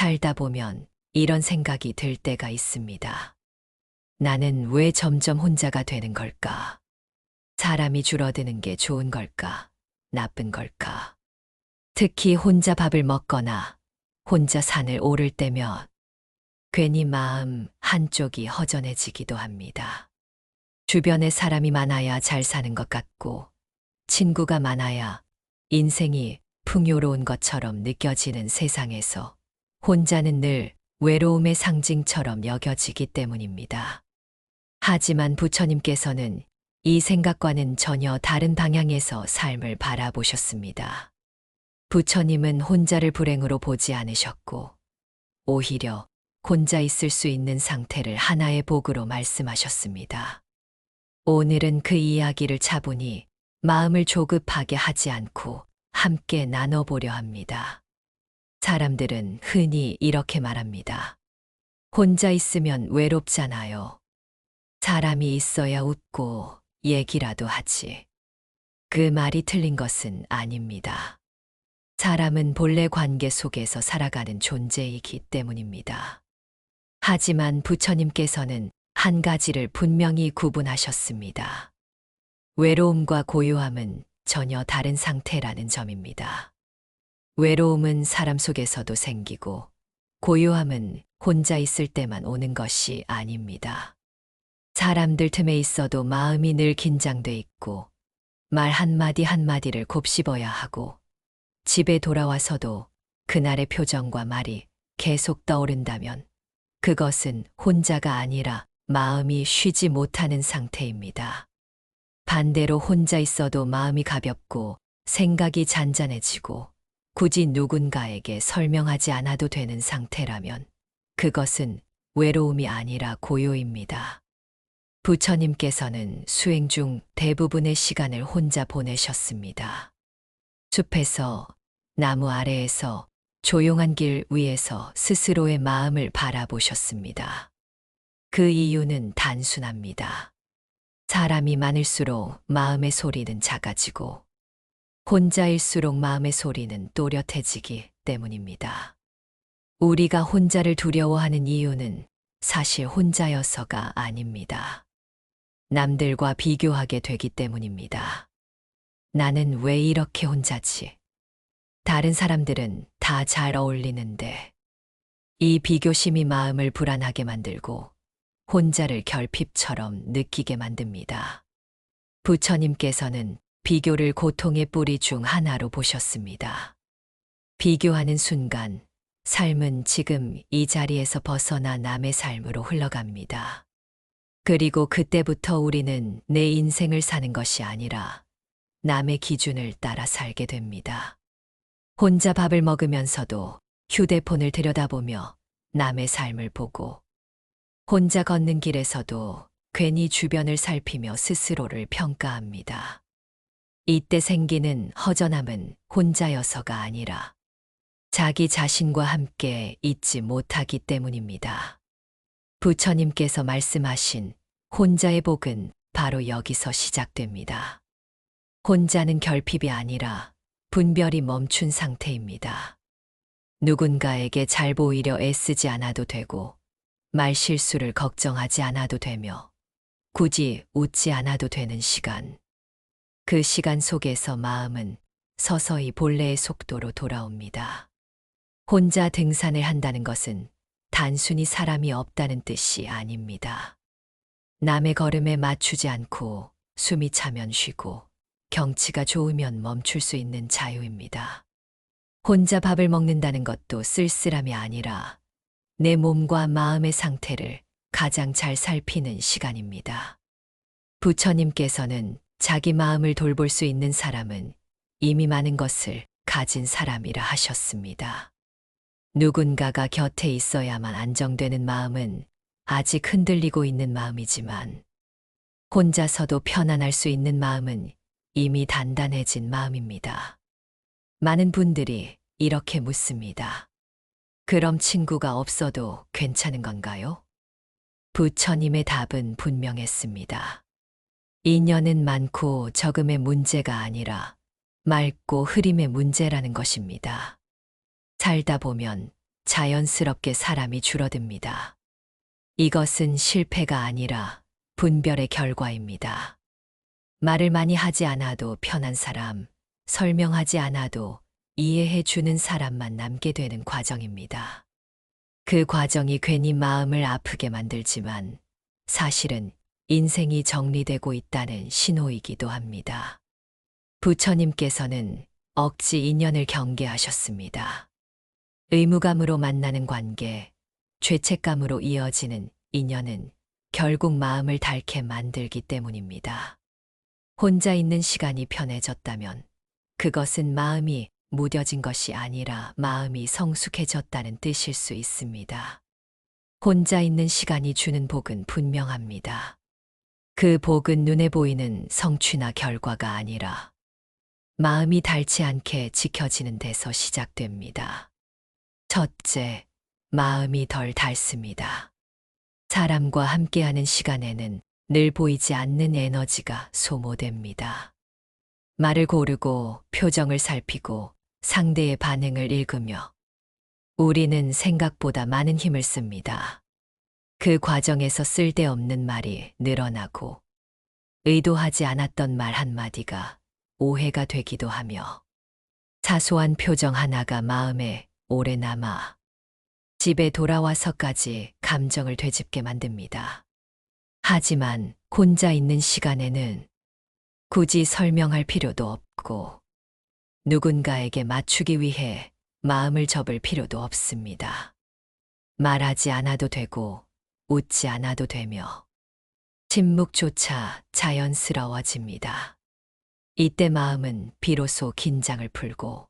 살다 보면 이런 생각이 들 때가 있습니다. 나는 왜 점점 혼자가 되는 걸까? 사람이 줄어드는 게 좋은 걸까? 나쁜 걸까? 특히 혼자 밥을 먹거나 혼자 산을 오를 때면 괜히 마음 한쪽이 허전해지기도 합니다. 주변에 사람이 많아야 잘 사는 것 같고 친구가 많아야 인생이 풍요로운 것처럼 느껴지는 세상에서 혼자는 늘 외로움의 상징처럼 여겨지기 때문입니다. 하지만 부처님께서는 이 생각과는 전혀 다른 방향에서 삶을 바라보셨습니다. 부처님은 혼자를 불행으로 보지 않으셨고, 오히려 혼자 있을 수 있는 상태를 하나의 복으로 말씀하셨습니다. 오늘은 그 이야기를 차분히 마음을 조급하게 하지 않고 함께 나눠보려 합니다. 사람들은 흔히 이렇게 말합니다. 혼자 있으면 외롭잖아요. 사람이 있어야 웃고 얘기라도 하지. 그 말이 틀린 것은 아닙니다. 사람은 본래 관계 속에서 살아가는 존재이기 때문입니다. 하지만 부처님께서는 한 가지를 분명히 구분하셨습니다. 외로움과 고요함은 전혀 다른 상태라는 점입니다. 외로움은 사람 속에서도 생기고, 고요함은 혼자 있을 때만 오는 것이 아닙니다. 사람들 틈에 있어도 마음이 늘 긴장돼 있고, 말 한마디 한마디를 곱씹어야 하고, 집에 돌아와서도 그날의 표정과 말이 계속 떠오른다면, 그것은 혼자가 아니라 마음이 쉬지 못하는 상태입니다. 반대로 혼자 있어도 마음이 가볍고 생각이 잔잔해지고 굳이 누군가에게 설명하지 않아도 되는 상태라면 그것은 외로움이 아니라 고요입니다. 부처님께서는 수행 중 대부분의 시간을 혼자 보내셨습니다. 숲에서, 나무 아래에서, 조용한 길 위에서 스스로의 마음을 바라보셨습니다. 그 이유는 단순합니다. 사람이 많을수록 마음의 소리는 작아지고 혼자일수록 마음의 소리는 또렷해지기 때문입니다. 우리가 혼자를 두려워하는 이유는 사실 혼자여서가 아닙니다. 남들과 비교하게 되기 때문입니다. 나는 왜 이렇게 혼자지? 다른 사람들은 다 잘 어울리는데. 이 비교심이 마음을 불안하게 만들고 혼자를 결핍처럼 느끼게 만듭니다. 부처님께서는 비교를 고통의 뿌리 중 하나로 보셨습니다. 비교하는 순간 삶은 지금 이 자리에서 벗어나 남의 삶으로 흘러갑니다. 그리고 그때부터 우리는 내 인생을 사는 것이 아니라 남의 기준을 따라 살게 됩니다. 혼자 밥을 먹으면서도 휴대폰을 들여다보며 남의 삶을 보고 혼자 걷는 길에서도 괜히 주변을 살피며 스스로를 평가합니다. 이때 생기는 허전함은 혼자여서가 아니라 자기 자신과 함께 있지 못하기 때문입니다. 부처님께서 말씀하신 혼자의 복은 바로 여기서 시작됩니다. 혼자는 결핍이 아니라 분별이 멈춘 상태입니다. 누군가에게 잘 보이려 애쓰지 않아도 되고 말 실수를 걱정하지 않아도 되며 굳이 웃지 않아도 되는 시간. 그 시간 속에서 마음은 서서히 본래의 속도로 돌아옵니다. 혼자 등산을 한다는 것은 단순히 사람이 없다는 뜻이 아닙니다. 남의 걸음에 맞추지 않고 숨이 차면 쉬고 경치가 좋으면 멈출 수 있는 자유입니다. 혼자 밥을 먹는다는 것도 쓸쓸함이 아니라 내 몸과 마음의 상태를 가장 잘 살피는 시간입니다. 부처님께서는 자기 마음을 돌볼 수 있는 사람은 이미 많은 것을 가진 사람이라 하셨습니다. 누군가가 곁에 있어야만 안정되는 마음은 아직 흔들리고 있는 마음이지만 혼자서도 편안할 수 있는 마음은 이미 단단해진 마음입니다. 많은 분들이 이렇게 묻습니다. 그럼 친구가 없어도 괜찮은 건가요? 부처님의 답은 분명했습니다. 인연은 많고 적음의 문제가 아니라 맑고 흐림의 문제라는 것입니다. 살다 보면 자연스럽게 사람이 줄어듭니다. 이것은 실패가 아니라 분별의 결과입니다. 말을 많이 하지 않아도 편한 사람, 설명하지 않아도 이해해 주는 사람만 남게 되는 과정입니다. 그 과정이 괜히 마음을 아프게 만들지만 사실은 인생이 정리되고 있다는 신호이기도 합니다. 부처님께서는 억지 인연을 경계하셨습니다. 의무감으로 만나는 관계, 죄책감으로 이어지는 인연은 결국 마음을 닳게 만들기 때문입니다. 혼자 있는 시간이 편해졌다면 그것은 마음이 무뎌진 것이 아니라 마음이 성숙해졌다는 뜻일 수 있습니다. 혼자 있는 시간이 주는 복은 분명합니다. 그 복은 눈에 보이는 성취나 결과가 아니라 마음이 닳지 않게 지켜지는 데서 시작됩니다. 첫째, 마음이 덜 닳습니다. 사람과 함께하는 시간에는 늘 보이지 않는 에너지가 소모됩니다. 말을 고르고 표정을 살피고 상대의 반응을 읽으며 우리는 생각보다 많은 힘을 씁니다. 그 과정에서 쓸데없는 말이 늘어나고 의도하지 않았던 말 한마디가 오해가 되기도 하며 사소한 표정 하나가 마음에 오래 남아 집에 돌아와서까지 감정을 되짚게 만듭니다. 하지만 혼자 있는 시간에는 굳이 설명할 필요도 없고 누군가에게 맞추기 위해 마음을 접을 필요도 없습니다. 말하지 않아도 되고 웃지 않아도 되며 침묵조차 자연스러워집니다. 이때 마음은 비로소 긴장을 풀고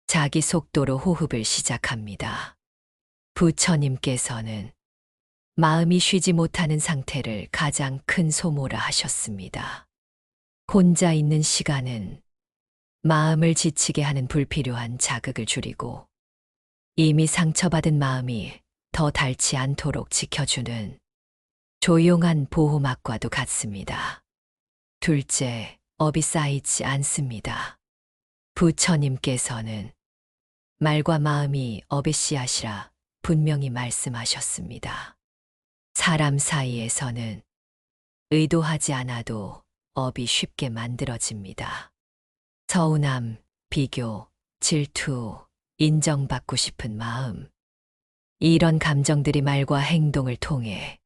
자기 속도로 호흡을 시작합니다. 부처님께서는 마음이 쉬지 못하는 상태를 가장 큰 소모라 하셨습니다. 혼자 있는 시간은 마음을 지치게 하는 불필요한 자극을 줄이고 이미 상처받은 마음이 더 닳지 않도록 지켜주는 조용한 보호막과도 같습니다. 둘째, 업이 쌓이지 않습니다. 부처님께서는 말과 마음이 업의 씨앗이라 분명히 말씀하셨습니다. 사람 사이에서는 의도하지 않아도 업이 쉽게 만들어집니다. 서운함, 비교, 질투, 인정받고 싶은 마음. 이런 감정들이 말과 행동을 통해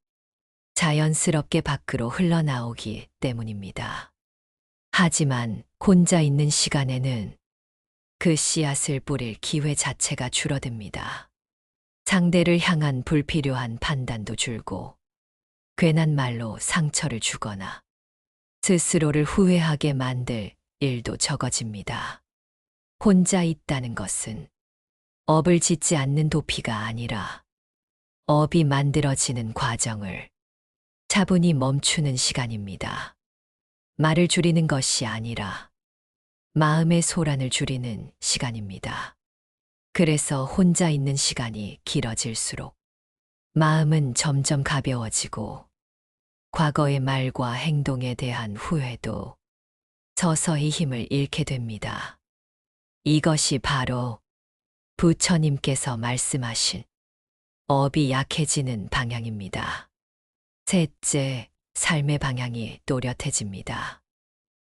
자연스럽게 밖으로 흘러나오기 때문입니다. 하지만 혼자 있는 시간에는 그 씨앗을 뿌릴 기회 자체가 줄어듭니다. 상대를 향한 불필요한 판단도 줄고 괜한 말로 상처를 주거나 스스로를 후회하게 만들 일도 적어집니다. 혼자 있다는 것은 업을 짓지 않는 도피가 아니라 업이 만들어지는 과정을 차분히 멈추는 시간입니다. 말을 줄이는 것이 아니라 마음의 소란을 줄이는 시간입니다. 그래서 혼자 있는 시간이 길어질수록 마음은 점점 가벼워지고 과거의 말과 행동에 대한 후회도 서서히 힘을 잃게 됩니다. 이것이 바로 부처님께서 말씀하신 업이 약해지는 방향입니다. 셋째, 삶의 방향이 또렷해집니다.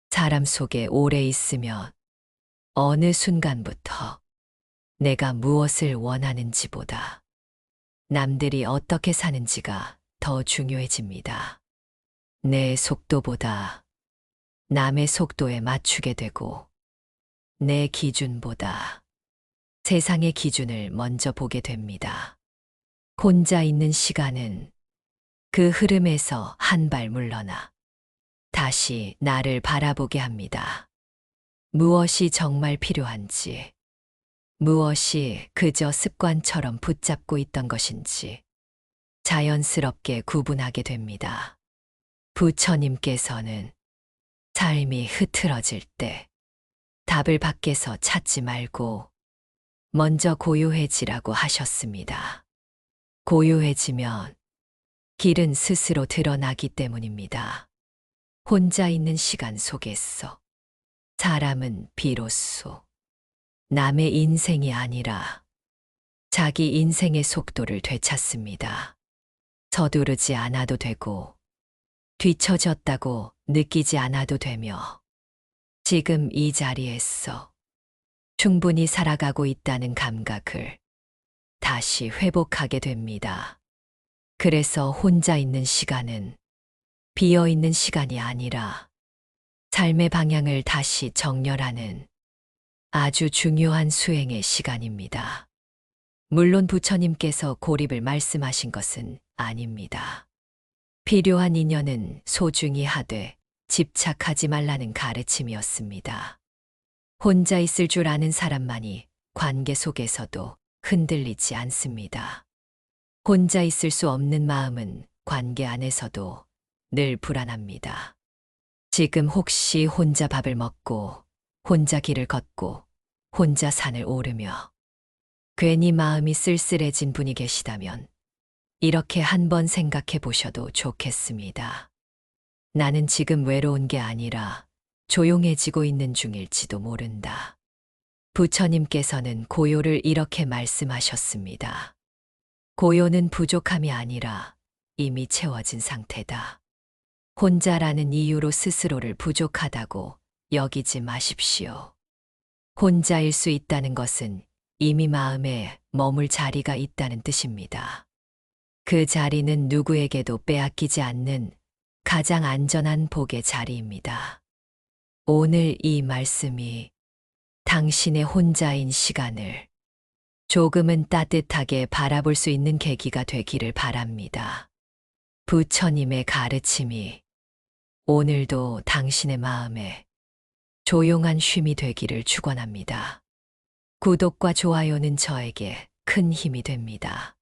사람 속에 오래 있으면 어느 순간부터 내가 무엇을 원하는지보다 남들이 어떻게 사는지가 더 중요해집니다. 내 속도보다 남의 속도에 맞추게 되고 내 기준보다 세상의 기준을 먼저 보게 됩니다. 혼자 있는 시간은 그 흐름에서 한 발 물러나 다시 나를 바라보게 합니다. 무엇이 정말 필요한지, 무엇이 그저 습관처럼 붙잡고 있던 것인지 자연스럽게 구분하게 됩니다. 부처님께서는 삶이 흐트러질 때 답을 밖에서 찾지 말고 먼저 고요해지라고 하셨습니다. 고요해지면 길은 스스로 드러나기 때문입니다. 혼자 있는 시간 속에서 사람은 비로소 남의 인생이 아니라 자기 인생의 속도를 되찾습니다. 서두르지 않아도 되고, 뒤처졌다고 느끼지 않아도 되며, 지금 이 자리에서 충분히 살아가고 있다는 감각을 다시 회복하게 됩니다. 그래서 혼자 있는 시간은 비어 있는 시간이 아니라 삶의 방향을 다시 정렬하는 아주 중요한 수행의 시간입니다. 물론 부처님께서 고립을 말씀하신 것은 아닙니다. 필요한 인연은 소중히 하되 집착하지 말라는 가르침이었습니다. 혼자 있을 줄 아는 사람만이 관계 속에서도 흔들리지 않습니다. 혼자 있을 수 없는 마음은 관계 안에서도 늘 불안합니다. 지금 혹시 혼자 밥을 먹고, 혼자 길을 걷고, 혼자 산을 오르며, 괜히 마음이 쓸쓸해진 분이 계시다면, 이렇게 한번 생각해 보셔도 좋겠습니다. 나는 지금 외로운 게 아니라 조용해지고 있는 중일지도 모른다. 부처님께서는 고요를 이렇게 말씀하셨습니다. 고요는 부족함이 아니라 이미 채워진 상태다. 혼자라는 이유로 스스로를 부족하다고 여기지 마십시오. 혼자일 수 있다는 것은 이미 마음에 머물 자리가 있다는 뜻입니다. 그 자리는 누구에게도 빼앗기지 않는 가장 안전한 복의 자리입니다. 오늘 이 말씀이 당신의 혼자인 시간을 조금은 따뜻하게 바라볼 수 있는 계기가 되기를 바랍니다. 부처님의 가르침이 오늘도 당신의 마음에 조용한 쉼이 되기를 축원합니다. 구독과 좋아요는 저에게 큰 힘이 됩니다.